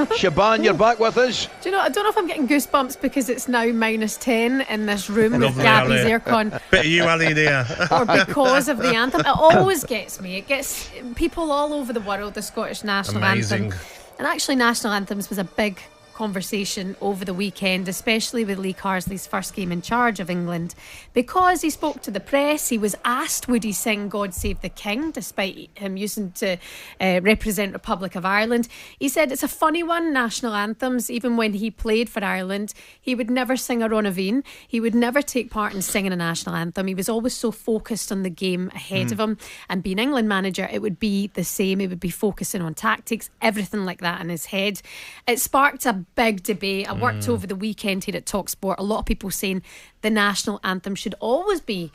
Shebahn, you're back with us. Do you know, I don't know if I'm getting goosebumps because it's now -10 in this room with Lovely, Gabby's Ali. aircon, Bit of you, Ali, there. or because of the anthem. It always gets me. It gets people all over the world, the Scottish national Amazing. anthem. And actually, national anthems was a big conversation over the weekend, especially with Lee Carsley's first game in charge of England, because he spoke to the press. He was asked would he sing God Save the King, despite him using to represent Republic of Ireland. He said it's a funny one, national anthems. Even when he played for Ireland, he would never sing a Ronavine. He would never take part in singing a national anthem. He was always so focused on the game ahead of him, and being England manager, it would be the same. He would be focusing on tactics, everything like that in his head. It sparked a big debate. I worked over the weekend here at talkSPORT. A lot of people saying the national anthem should always be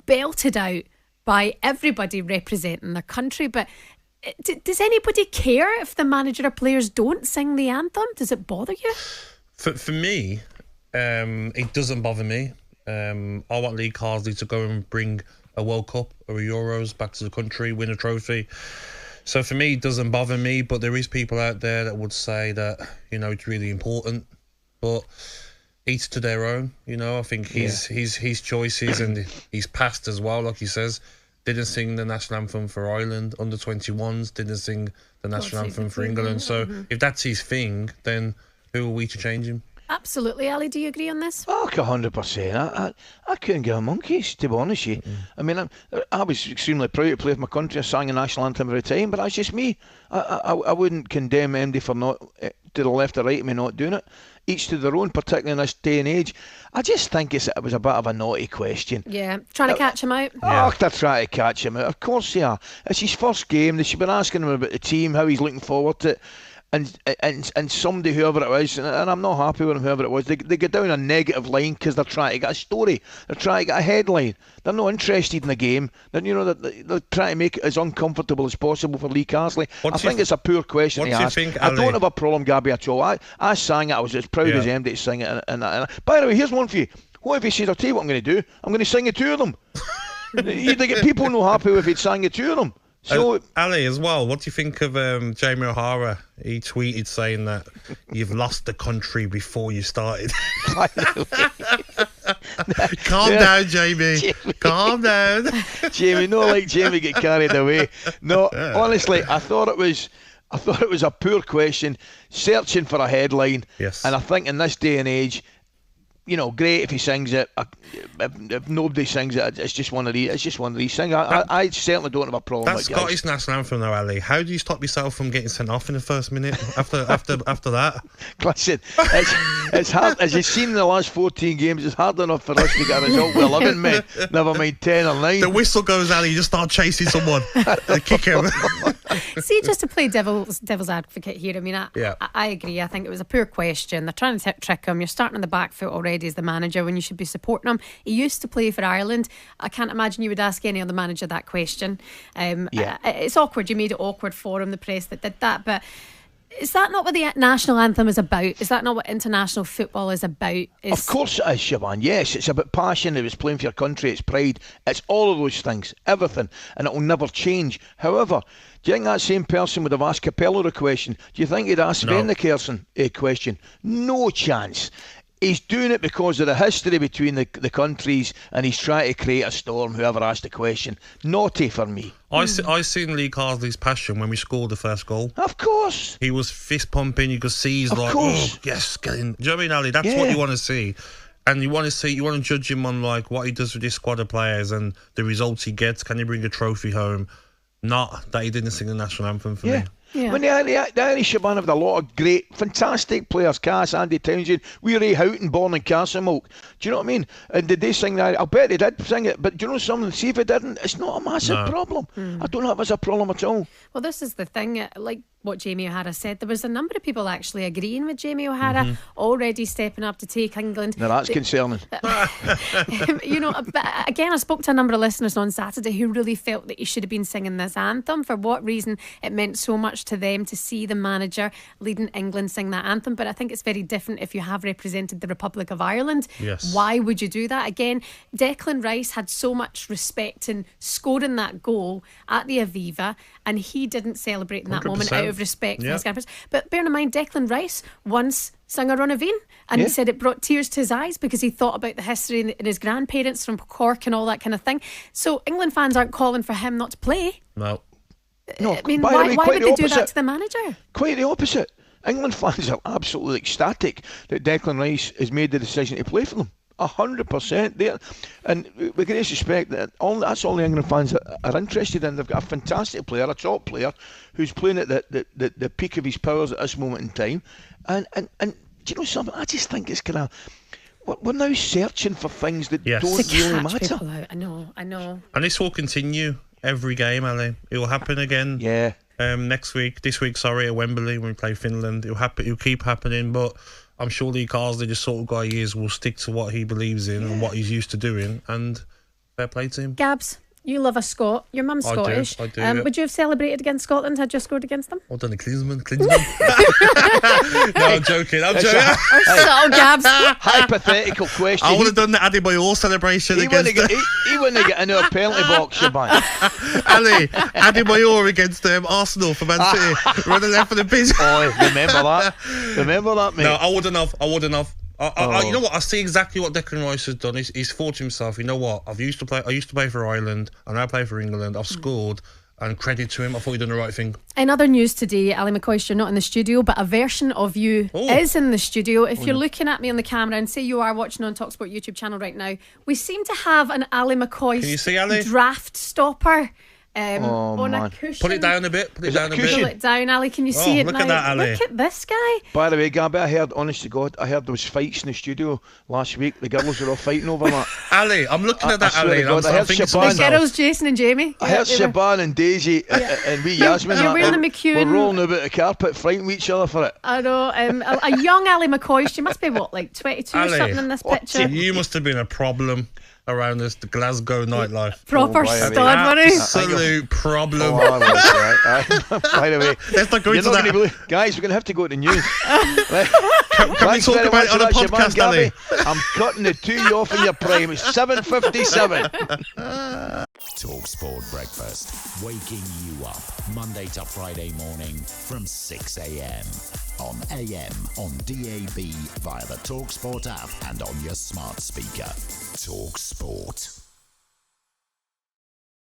belted out by everybody representing their country. But does anybody care if the manager or players don't sing the anthem? Does it bother you? For me, it doesn't bother me. I want Lee Carsley to go and bring a World Cup or a Euros back to the country, win a trophy. So for me, it doesn't bother me, but there is people out there that would say that, you know, it's really important. But each to their own, you know. I think his choices and his past as well, like he says, didn't sing the national anthem for Ireland, under 21s, didn't sing the national anthem for England. So if that's his thing, then who are we to change him? Absolutely. Ali, do you agree on this? Oh, 100%. I couldn't give a monkeys, to be honest with you. I mean, I was extremely proud to play for my country. I sang a national anthem every time, but that's just me. I wouldn't condemn MD for not, to the left or right of me not doing it. Each to their own, particularly in this day and age. I just think it was a bit of a naughty question. Yeah, trying to catch him out. Oh, they're trying to catch him out. Of course they are. It's his first game. They should be asking him about the team, how he's looking forward to it. And somebody, whoever it was, and I'm not happy with him, whoever it was, they go down a negative line because they're trying to get a story. They're trying to get a headline. They're not interested in the game. They're trying to make it as uncomfortable as possible for Lee Carsley. I think it's a poor question to ask. I don't have a problem, Gabby, at all. I sang it. I was as proud as MD to sing it. And by the way, here's one for you. What if he says, I'll tell you what I'm going to do. I'm going to sing it to them. You'd get people not happy if he'd sang it to them. So, Ali, as well, what do you think of Jamie O'Hara? He tweeted saying that you've lost the country before you started. Calm down, Jamie. Calm down. Jamie, not like Jamie get carried away. No, honestly, I thought it was a poor question, searching for a headline. Yes. And I think in this day and age, you know, great if he sings it. If nobody sings it, it's just one of these. It's just one of these things. I certainly don't have a problem. That's Scottish national anthem, though, Ali. How do you stop yourself from getting sent off in the first minute after that? Listen, it's hard. As you've seen in the last 14 games, it's hard enough for us to get a result with 11 men. Never mind 10 or 9. The whistle goes, Ali. You just start chasing someone. Kick him. See, just to play devil's advocate here, I mean, I agree. I think it was a poor question. They're trying to trick him. You're starting on the back foot already as the manager when you should be supporting him. He used to play for Ireland. I can't imagine you would ask any other manager that question. It's awkward. You made it awkward for him, the press that did that. But is that not what the national anthem is about? Is that not what international football is about? Of course it is, Shebahn. Yes, it's about passion. It was playing for your country. It's pride. It's all of those things. Everything. And it will never change. However, do you think that same person would have asked Capello the question? Do you think he'd ask Sven the Kersen a question? No chance. He's doing it because of the history between the countries, and he's trying to create a storm, whoever asked the question. Naughty for me. I seen Lee Carsley's passion when we scored the first goal. Of course. He was fist pumping. You could see he's like, oh, yes, get in. Do you know what I mean, Ali? That's what you want to see. And you want to judge him on like what he does with this squad of players and the results he gets. Can he bring a trophy home? Not that he didn't sing the national anthem for me. Yeah. When the Irish Shebahn have a lot of great, fantastic players. Cass, Andy Townsend, Ray Houghton, born in Castlemilk. Do you know what I mean? And did they sing that? I'll bet they did sing it. But do you know something? See if it didn't, it's not a massive problem. I don't know if it's a problem at all. Well, this is the thing. Like what Jamie O'Hara said, there was a number of people actually agreeing with Jamie O'Hara, already stepping up to take England. Now that's concerning. You know, but again, I spoke to a number of listeners on Saturday who really felt that he should have been singing this anthem. For what reason it meant so much to them to see the manager leading England sing that anthem. But I think it's very different if you have represented the Republic of Ireland. Yes. Why would you do that? Again, Declan Rice had so much respect in scoring that goal at the Aviva, and he didn't celebrate in that 100%. moment out of respect for his grandparents. But bearing in mind, Declan Rice once sung a run of Veen, and he said it brought tears to his eyes because he thought about the history and his grandparents from Cork and all that kind of thing. So England fans aren't calling for him not to play. No. I mean, why would they do that to the manager? Quite the opposite. England fans are absolutely ecstatic that Declan Rice has made the decision to play for them. 100% there, and with great respect, that's all the England fans are interested in. They've got a fantastic player, a top player, who's playing at the peak of his powers at this moment in time. And do you know something? I just think it's kind of, we're now searching for things that don't really matter. I know. And this will continue every game, Ali. It will happen again. Yeah. This week, at Wembley when we play Finland. It'll keep happening, but I'm sure Lee Carsley, the sort of guy he is, will stick to what he believes in and what he's used to doing, and fair play to him. Gabs, you love a Scot. Your mum's Scottish. I do. Would you have celebrated against Scotland had you scored against them? Well done, Klinsmann. No, I'm joking. So, Gabs. Hypothetical question. I would have done the Adebayor celebration against them. He wouldn't have got into a penalty box, Shebahn. Ali, Adebayor against Arsenal for Man City. Running left for the pitch. Oh, remember that, mate. No, I wouldn't have. You know what? I see exactly what Declan Rice has done. He's thought to himself, you know what? I used to play for Ireland, and I play for England. I've scored, and credit to him. I thought he'd done the right thing. In other news today, Ali McCoist, you're not in the studio, but a version of you is in the studio. If you're looking at me on the camera and say you are watching on talkSPORT YouTube channel right now, we seem to have an Ali McCoist Can you see, Ali? draft stopper. On a cushion. Put it down a bit. Pull it down, Ali. Can you see it look now? At that, Ali. Look at this guy. By the way, Gabby, I heard, honest to God, there was fights in the studio last week. The girls were all fighting over that. Ali, I'm looking at that, Ali. I heard Shebahn. The girls, Jason and Jamie. I heard Shebahn and Daisy and wee Yasmin. You're wearing the McEwen. We're rolling about the carpet, fighting each other for it. I know. A young Ali McCoist. You must be, like 22 Ali, or something in this picture? You must have been a problem around the Glasgow nightlife. Proper stud, money. Absolute problem. By the way, let's not go into that. Guys, we're going to have to go to the news. Can we talk about it on a podcast, Ali? I'm cutting the two off in your prime. It's 7:57. talkSPORT Breakfast, waking you up Monday to Friday morning from 6 a.m. on AM, on DAB, via the talkSPORT app and on your smart speaker. talkSPORT.